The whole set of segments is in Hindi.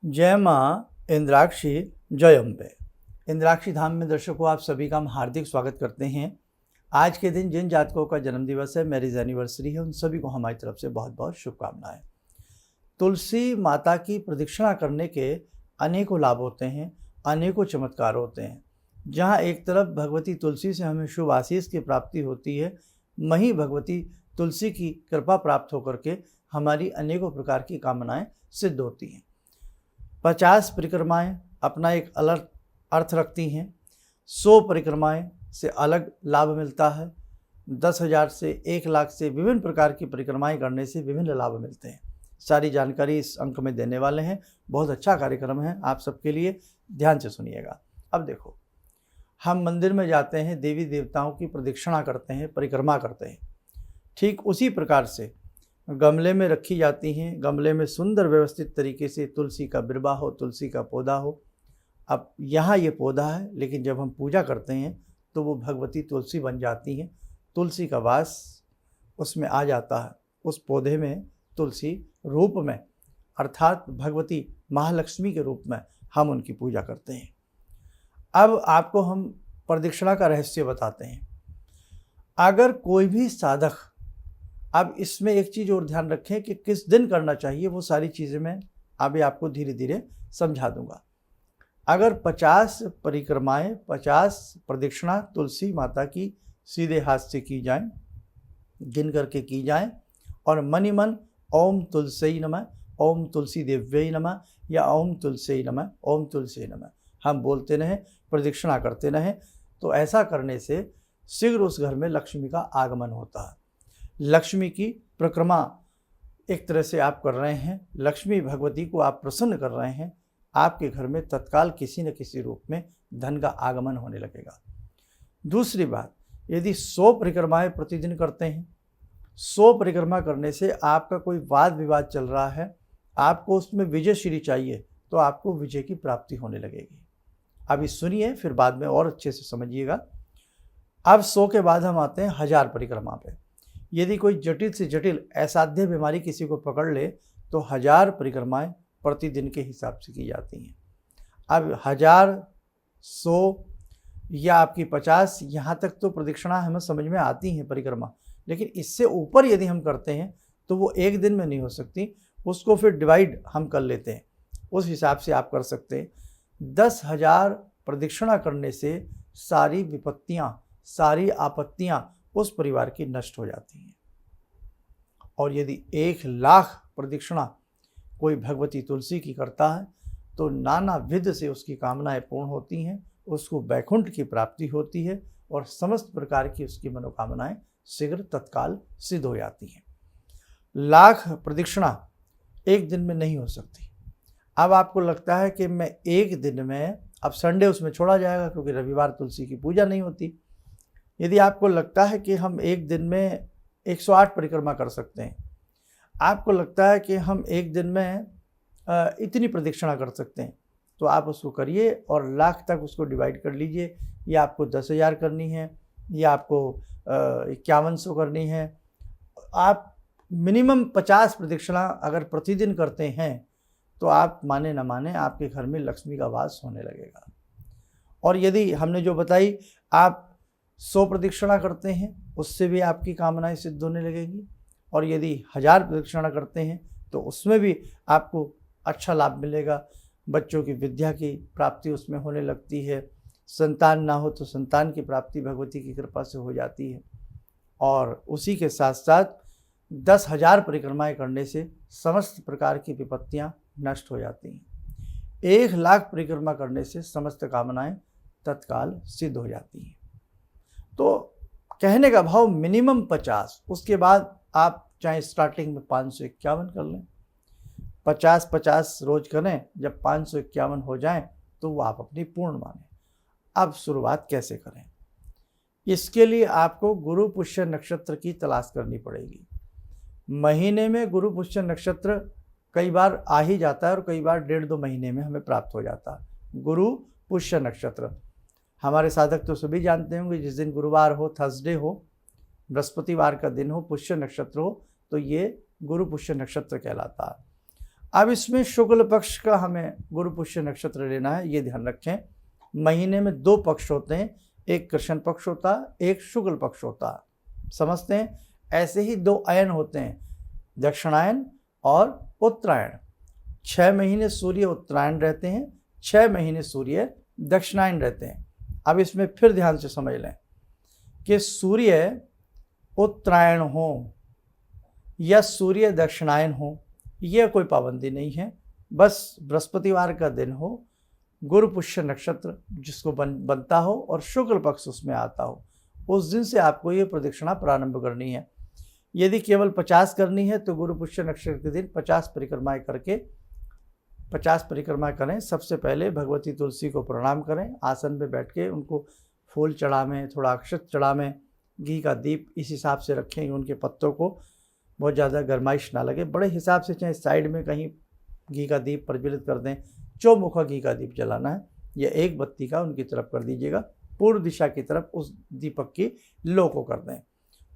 जय माँ इंद्राक्षी जय अम्बे। इंद्राक्षी धाम में दर्शकों आप सभी का हम हार्दिक स्वागत करते हैं। आज के दिन जिन जातकों का जन्मदिवस है, मैरिज एनिवर्सरी है, उन सभी को हमारी तरफ से बहुत बहुत शुभकामनाएं। तुलसी माता की प्रदक्षिणा करने के अनेकों लाभ होते हैं, अनेकों चमत्कार होते हैं। जहाँ एक तरफ भगवती तुलसी से हमें शुभ आशीष की प्राप्ति होती है, वहीं भगवती तुलसी की कृपा प्राप्त होकर के हमारी अनेकों प्रकार की कामनाएं सिद्ध होती हैं। 50 परिक्रमाएँ अपना एक अलग अर्थ रखती हैं। 100 परिक्रमाएँ से अलग लाभ मिलता है। 10,000 से 1 लाख से विभिन्न प्रकार की परिक्रमाएँ करने से विभिन्न लाभ मिलते हैं। सारी जानकारी इस अंक में देने वाले हैं। बहुत अच्छा कार्यक्रम है आप सबके लिए, ध्यान से सुनिएगा। अब देखो, हम मंदिर में जाते हैं, देवी देवताओं की प्रदक्षिणा करते हैं, परिक्रमा करते हैं। ठीक उसी प्रकार से गमले में रखी जाती हैं। गमले में सुंदर व्यवस्थित तरीके से तुलसी का बिरबा हो, तुलसी का पौधा हो। अब यहाँ ये पौधा है, लेकिन जब हम पूजा करते हैं तो वो भगवती तुलसी बन जाती हैं। तुलसी का वास उसमें आ जाता है, उस पौधे में तुलसी रूप में, अर्थात भगवती महालक्ष्मी के रूप में हम उनकी पूजा करते हैं। अब आपको हम प्रदक्षिणा का रहस्य बताते हैं। अगर कोई भी साधक, अब इसमें एक चीज़ और ध्यान रखें कि किस दिन करना चाहिए, वो सारी चीज़ें मैं अभी आपको धीरे धीरे समझा दूंगा। अगर 50 परिक्रमाएँ, 50 प्रदक्षिणा तुलसी माता की सीधे हाथ से की जाएं, गिन करके की जाएं, और मन ही मन ओम तुलसी नमः, ओम तुलसी देव्यै नमः, या ओम तुलसी नमः, ओम तुलसी नमः हम बोलते रहें, प्रदक्षिणा करते रहें, तो ऐसा करने से शीघ्र उस घर में लक्ष्मी का आगमन होता है। लक्ष्मी की परिक्रमा एक तरह से आप कर रहे हैं, लक्ष्मी भगवती को आप प्रसन्न कर रहे हैं। आपके घर में तत्काल किसी न किसी रूप में धन का आगमन होने लगेगा। दूसरी बात, यदि 100 परिक्रमाएँ प्रतिदिन करते हैं, 100 परिक्रमा करने से आपका कोई वाद विवाद चल रहा है, आपको उसमें विजय श्री चाहिए, तो आपको विजय की प्राप्ति होने लगेगी। अभी सुनिए, फिर बाद में और अच्छे से समझिएगा। अब 100 के बाद हम आते हैं 1000 परिक्रमा पे। यदि कोई जटिल से जटिल असाध्य बीमारी किसी को पकड़ ले तो 1000 परिक्रमाएँ प्रतिदिन के हिसाब से की जाती हैं। अब 1000, 100 या आपकी 50, यहाँ तक तो प्रदक्षिणा हमें समझ में आती हैं परिक्रमा, लेकिन इससे ऊपर यदि हम करते हैं तो वो एक दिन में नहीं हो सकती। उसको फिर डिवाइड हम कर लेते हैं, उस हिसाब से आप कर सकते हैं। 10,000 प्रदक्षिणा करने से सारी विपत्तियाँ, सारी आपत्तियाँ उस परिवार की नष्ट हो जाती हैं। और यदि 1 लाख प्रदक्षिणा कोई भगवती तुलसी की करता है तो नाना विध से उसकी कामनाएं पूर्ण होती हैं, उसको वैकुंठ की प्राप्ति होती है और समस्त प्रकार की उसकी मनोकामनाएं शीघ्र तत्काल सिद्ध हो जाती हैं। लाख प्रदक्षिणा एक दिन में नहीं हो सकती। अब आपको लगता है कि मैं एक दिन में, अब संडे उसमें छोड़ा जाएगा क्योंकि रविवार तुलसी की पूजा नहीं होती। यदि आपको लगता है कि हम एक दिन में 108 परिक्रमा कर सकते हैं, आपको लगता है कि हम एक दिन में इतनी प्रदक्षिणा कर सकते हैं, तो आप उसको करिए और लाख तक उसको डिवाइड कर लीजिए। या आपको 10,000 करनी है, या आपको 5100 करनी है। आप मिनिमम 50 प्रदक्षिणा अगर प्रतिदिन करते हैं तो आप माने न माने आपके घर में लक्ष्मी का वास होने लगेगा। और यदि हमने जो बताई, आप 100 प्रदक्षिणा करते हैं, उससे भी आपकी कामनाएं सिद्ध होने लगेगी। और यदि 1000 प्रदक्षिणा करते हैं तो उसमें भी आपको अच्छा लाभ मिलेगा। बच्चों की विद्या की प्राप्ति उसमें होने लगती है। संतान ना हो तो संतान की प्राप्ति भगवती की कृपा से हो जाती है। और उसी के साथ साथ 10,000 परिक्रमाएँ करने से समस्त प्रकार की विपत्तियाँ नष्ट हो जाती हैं। 1 लाख परिक्रमा करने से समस्त कामनाएं तत्काल सिद्ध हो जाती हैं। तो कहने का भाव मिनिमम 50, उसके बाद आप चाहे स्टार्टिंग में 551 कर लें, 50-50 रोज करें। जब 551 हो जाएं तो वो आप अपनी पूर्ण मानें। अब शुरुआत कैसे करें? इसके लिए आपको गुरु पुष्य नक्षत्र की तलाश करनी पड़ेगी। महीने में गुरु पुष्य नक्षत्र कई बार आ ही जाता है और कई बार 1.5-2 महीने में हमें प्राप्त हो जाता है। गुरु पुष्य नक्षत्र हमारे साधक तो सभी जानते होंगे, जिस दिन गुरुवार हो, थर्सडे हो, बृहस्पतिवार का दिन हो, पुष्य नक्षत्र हो, तो ये गुरु पुष्य नक्षत्र कहलाता है। अब इसमें शुक्ल पक्ष का हमें गुरु पुष्य नक्षत्र लेना है, ये ध्यान रखें। महीने में 2 पक्ष होते हैं, एक कृष्ण पक्ष होता है, एक शुक्ल पक्ष होता है, समझते हैं। ऐसे ही 2 अयन होते हैं, दक्षिणायन और उत्तरायण। 6 महीने सूर्य उत्तरायण रहते हैं, 6 महीने सूर्य दक्षिणायन रहते हैं। अब इसमें फिर ध्यान से समझ लें कि सूर्य उत्तरायण हो या सूर्य दक्षिणायन हो, यह कोई पाबंदी नहीं है। बस बृहस्पतिवार का दिन हो, गुरु पुष्य नक्षत्र जिसको बनता हो और शुक्ल पक्ष उसमें आता हो, उस दिन से आपको ये प्रदक्षिणा प्रारंभ करनी है। यदि केवल 50 करनी है तो गुरु पुष्य नक्षत्र के दिन 50 परिक्रमाएँ करके 50 परिक्रमा करें। सबसे पहले भगवती तुलसी को प्रणाम करें, आसन पे बैठ के उनको फूल चढ़ावें, थोड़ा अक्षत चढ़ावें, घी का दीप इस हिसाब से रखें, उनके पत्तों को बहुत ज़्यादा गरमाइश ना लगे, बड़े हिसाब से, चाहे साइड में कहीं घी का दीप प्रज्वलित कर दें, चौमुखा घी का दीप जलाना है, या एक बत्ती का उनकी तरफ कर दीजिएगा। पूर्व दिशा की तरफ उस दीपक की लो को कर दें,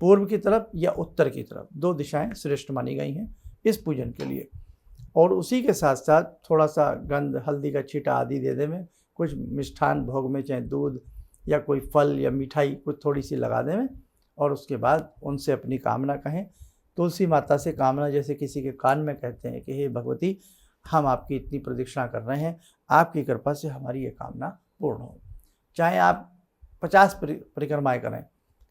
पूर्व की तरफ या उत्तर की तरफ, 2 दिशाएं श्रेष्ठ मानी गई हैं इस पूजन के लिए। और उसी के साथ साथ थोड़ा सा गंध, हल्दी का छींटा आदि दे दें, कुछ मिष्ठान भोग में, चाहे दूध या कोई फल या मिठाई कुछ थोड़ी सी लगा दें, और उसके बाद उनसे अपनी कामना कहें। तुलसी माता से कामना जैसे किसी के कान में कहते हैं कि हे भगवती, हम आपकी इतनी प्रदक्षिणा कर रहे हैं, आपकी कृपा से हमारी ये कामना पूर्ण हो। चाहे आप 50 परिक्रमाएँ करें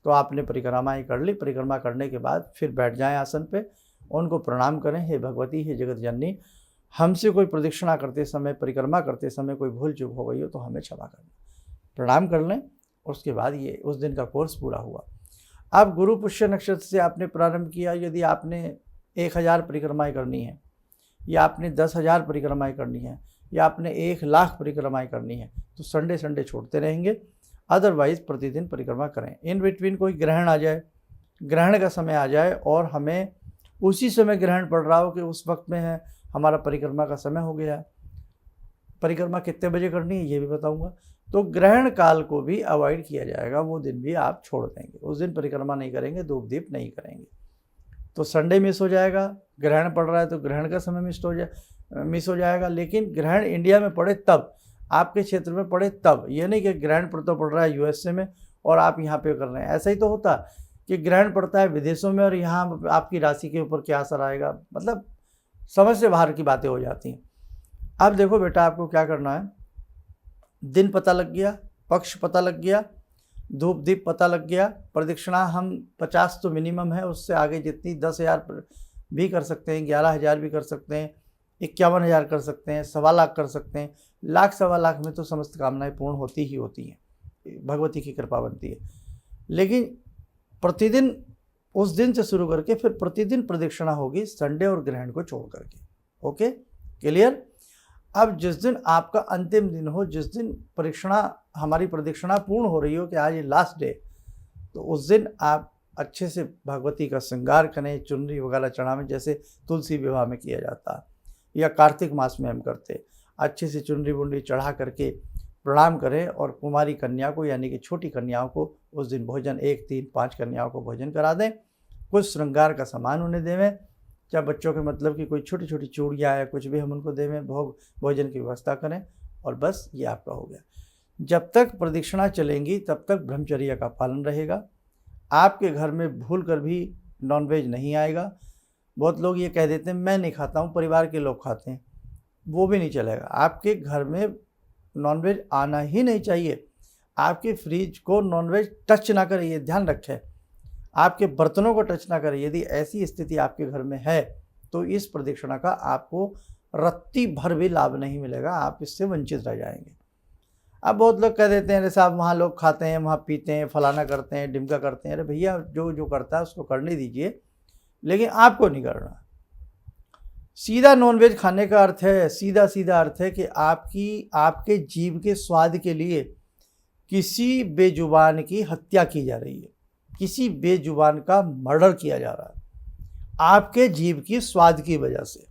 तो आपने परिक्रमाएँ कर ली, परिक्रमा करने के बाद फिर बैठ जाएं आसन पे, उनको प्रणाम करें, हे भगवती, हे जगत जननी, हमसे कोई प्रदक्षिणा करते समय, परिक्रमा करते समय कोई भूल चूक हो गई हो तो हमें क्षमा करना। प्रणाम कर लें, उसके बाद ये उस दिन का कोर्स पूरा हुआ। अब गुरु पुष्य नक्षत्र से आपने प्रारंभ किया, यदि आपने 1000 परिक्रमाएँ करनी है, या आपने 10,000 परिक्रमाएँ करनी है, या आपने 1,00,000 परिक्रमाएँ करनी है, तो संडे छोड़ते रहेंगे, अदरवाइज़ प्रतिदिन परिक्रमा करें। इन बिटवीन कोई ग्रहण आ जाए, ग्रहण का समय आ जाए और हमें उसी समय ग्रहण पड़ रहा हो कि उस वक्त में है हमारा परिक्रमा का समय हो गया है, परिक्रमा कितने बजे करनी है ये भी बताऊंगा, तो ग्रहण काल को भी अवॉइड किया जाएगा, वो दिन भी आप छोड़ देंगे, उस दिन परिक्रमा नहीं करेंगे, धूप दीप नहीं करेंगे। तो संडे मिस हो जाएगा, ग्रहण पड़ रहा है तो ग्रहण का समय मिस हो जाएगा। लेकिन ग्रहण इंडिया में पड़े तब, आपके क्षेत्र में पड़े तब, ये नहीं कि ग्रहण तो पड़ रहा है यूएसए में और आप यहाँ पे कर रहे हैं। ऐसा ही तो होता कि ग्रहण पड़ता है विदेशों में और यहाँ आपकी राशि के ऊपर क्या असर आएगा, मतलब समझ से बाहर की बातें हो जाती हैं। अब देखो बेटा, आपको क्या करना है, दिन पता लग गया, पक्ष पता लग गया, धूप दीप पता लग गया, प्रदक्षिणा हम 50 तो मिनिमम है, उससे आगे जितनी 10,000 भी कर सकते हैं, 11,000 भी कर सकते हैं, 51,000 कर सकते हैं, 1,25,000 कर सकते हैं, 1,00,000 सवा लाख में तो समस्त कामनाएं पूर्ण होती ही होती हैं, भगवती की कृपा बनती है। लेकिन प्रतिदिन उस दिन से शुरू करके फिर प्रतिदिन प्रदक्षिणा होगी, संडे और ग्रहण को छोड़ करके। Okay, clear. अब जिस दिन आपका अंतिम दिन हो, जिस दिन हमारी प्रदक्षिणा पूर्ण हो रही हो कि आज ये लास्ट डे, तो उस दिन आप अच्छे से भगवती का श्रृंगार करें, चुनरी वगैरह चढ़ावें, जैसे तुलसी विवाह में किया जाता है या कार्तिक मास में हम करते, अच्छे से चुनरी बुंडी चढ़ा करके प्रणाम करें और कुमारी कन्या को यानी कि छोटी कन्याओं को उस दिन भोजन, 1, 3, 5 कन्याओं को भोजन करा दें, कुछ श्रृंगार का सामान उन्हें देवें, चाहे बच्चों के मतलब कि कोई छोटी छोटी चूड़ियाँ या कुछ भी हम उनको देवें, भोजन की व्यवस्था करें, और बस ये आपका हो गया। जब तक प्रदक्षिणा चलेंगी तब तक ब्रह्मचर्य का पालन रहेगा। आपके घर में भूल कर भी नॉनवेज नहीं आएगा। बहुत लोग ये कह देते हैं मैं नहीं खाता हूँ, परिवार के लोग खाते हैं, वो भी नहीं चलेगा। आपके घर में नॉनवेज आना ही नहीं चाहिए। आपके फ्रिज को नॉनवेज टच ना करे, ये ध्यान रखें। आपके बर्तनों को टच ना करें। यदि ऐसी स्थिति आपके घर में है तो इस प्रदक्षिणा का आपको रत्ती भर भी लाभ नहीं मिलेगा, आप इससे वंचित रह जाएंगे। अब बहुत लोग कह देते हैं अरे साहब वहाँ लोग खाते हैं, वहाँ पीते हैं, फलाना करते हैं, डिमका करते हैं। अरे भैया, जो जो करता है उसको करने दीजिए, लेकिन आपको नहीं करना। सीधा नॉनवेज खाने का अर्थ है, सीधा अर्थ है कि आपके जीव के स्वाद के लिए किसी बेजुबान की हत्या की जा रही है, किसी बेजुबान का मर्डर किया जा रहा है आपके जीव की स्वाद की वजह से।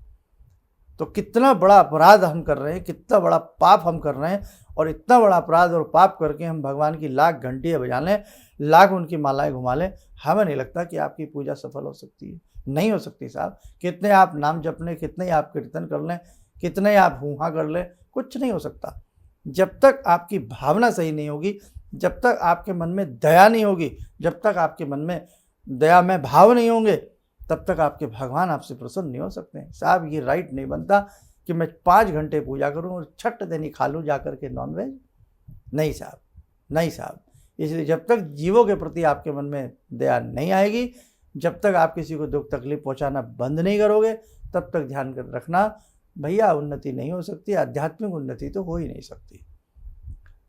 तो कितना बड़ा अपराध हम कर रहे हैं, कितना बड़ा पाप हम कर रहे हैं, और इतना बड़ा अपराध और पाप करके हम भगवान की लाख घंटियाँ बजा लें, लाख उनकी मालाएं घुमा लें, हमें नहीं लगता कि आपकी पूजा सफल हो सकती है। नहीं हो सकती साहब। कितने आप नाम जप लें, कितने आप कीर्तन कर लें, कितने आप हूँ कर लें, कुछ नहीं हो सकता। जब तक आपकी भावना सही नहीं होगी, जब तक आपके मन में दया नहीं होगी, जब तक आपके मन में दया में भाव नहीं होंगे, तब तक आपके भगवान आपसे प्रसन्न नहीं हो सकते हैं साहब। ये राइट नहीं बनता कि मैं 5 घंटे पूजा करूं और छठ दिन ही खा लूँ जा कर के नॉनवेज। नहीं साहब, नहीं साहब। इसलिए जब तक जीवों के प्रति आपके मन में दया नहीं आएगी, जब तक आप किसी को दुख तकलीफ पहुंचाना बंद नहीं करोगे, तब तक ध्यान कर रखना भैया उन्नति नहीं हो सकती, आध्यात्मिक उन्नति तो हो ही नहीं सकती।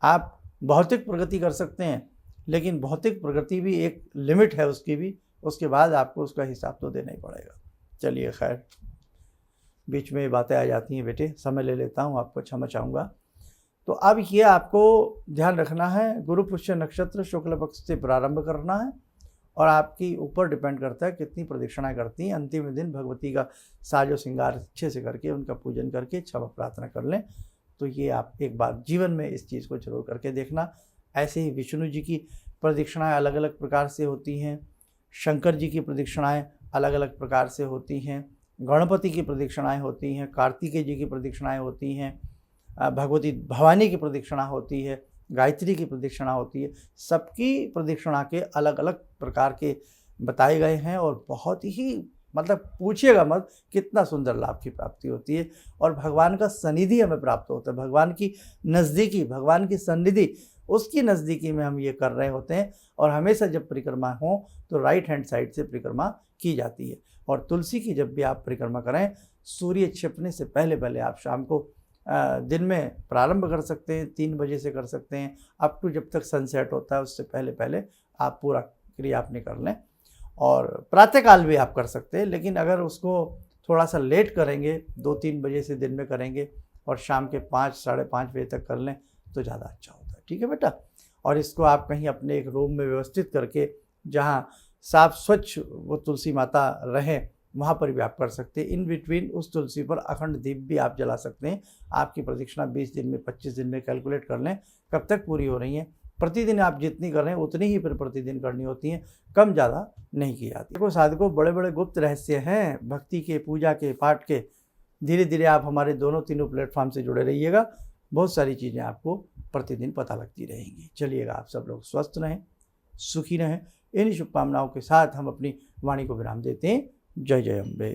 आप भौतिक प्रगति कर सकते हैं, लेकिन भौतिक प्रगति भी एक लिमिट है उसकी भी, उसके बाद आपको उसका हिसाब तो देना ही पड़ेगा। चलिए खैर, बीच में ये बातें आ जाती हैं बेटे, समय ले लेता हूँ, आपको क्षमा चाहूँगा। तो अब ये आपको ध्यान रखना है, गुरु पुष्य नक्षत्र शुक्ल पक्ष से प्रारंभ करना है और आपकी ऊपर डिपेंड करता है कितनी प्रदक्षिणाएं करती हैं। अंतिम दिन भगवती का साजो श्रृंगार अच्छे से करके उनका पूजन करके क्षमा प्रार्थना कर लें। तो ये आप एक बार जीवन में इस चीज़ को जरूर करके देखना। ऐसे ही विष्णु जी की प्रदक्षिणाएं अलग अलग प्रकार से होती हैं, शंकर जी की प्रदक्षिणाएं अलग अलग प्रकार से होती हैं, गणपति की प्रदक्षिणाएं होती हैं, कार्तिकेय जी की प्रदक्षिणाएं होती हैं, भगवती भवानी की प्रदक्षिणा होती है, गायत्री की प्रदक्षिणा होती है। सबकी प्रदक्षिणा के अलग अलग प्रकार के बताए गए हैं और बहुत ही मतलब पूछिएगा मत कितना सुंदर लाभ की प्राप्ति होती है और भगवान का सन्निधि हमें प्राप्त होता है। भगवान की नज़दीकी, भगवान की सन्निधि, उसकी नज़दीकी में हम ये कर रहे होते हैं। और हमेशा जब परिक्रमा हो तो राइट हैंड साइड से परिक्रमा की जाती है। और तुलसी की जब भी आप परिक्रमा करें, सूर्य छिपने से पहले पहले आप शाम को दिन में प्रारंभ कर सकते हैं, 3 बजे से कर सकते हैं, अप टू जब तक सनसेट होता है उससे पहले पहले आप पूरा क्रिया अपनी कर लें। और प्रातःकाल भी आप कर सकते हैं, लेकिन अगर उसको थोड़ा सा लेट करेंगे, 2-3 बजे से दिन में करेंगे और शाम के 5 साढ़े 5 बजे तक कर लें तो ज़्यादा अच्छा होता है। ठीक है बेटा। और इसको आप कहीं अपने एक रूम में व्यवस्थित करके जहाँ साफ स्वच्छ वो तुलसी माता रहें, वहाँ पर भी आप कर सकते हैं। इन बिटवीन उस तुलसी पर अखंड दीप भी आप जला सकते हैं। आपकी प्रदक्षिणा 20 दिन में 25 दिन में कैलकुलेट कर लें कब तक पूरी हो रही है। प्रतिदिन आप जितनी कर रहे हैं उतनी ही फिर प्रतिदिन करनी होती हैं, कम ज़्यादा नहीं की जाती। देखो साधकों, बड़े बड़े गुप्त रहस्य हैं भक्ति के, पूजा के, पाठ के। धीरे धीरे आप हमारे दोनों तीनों प्लेटफॉर्म से जुड़े रहिएगा, बहुत सारी चीज़ें आपको प्रतिदिन पता लगती रहेंगी। चलिएगा, आप सब लोग स्वस्थ रहें, सुखी रहें। इन शुभकामनाओं के साथ हम अपनी वाणी को विराम देते हैं। जय जय अम्बे।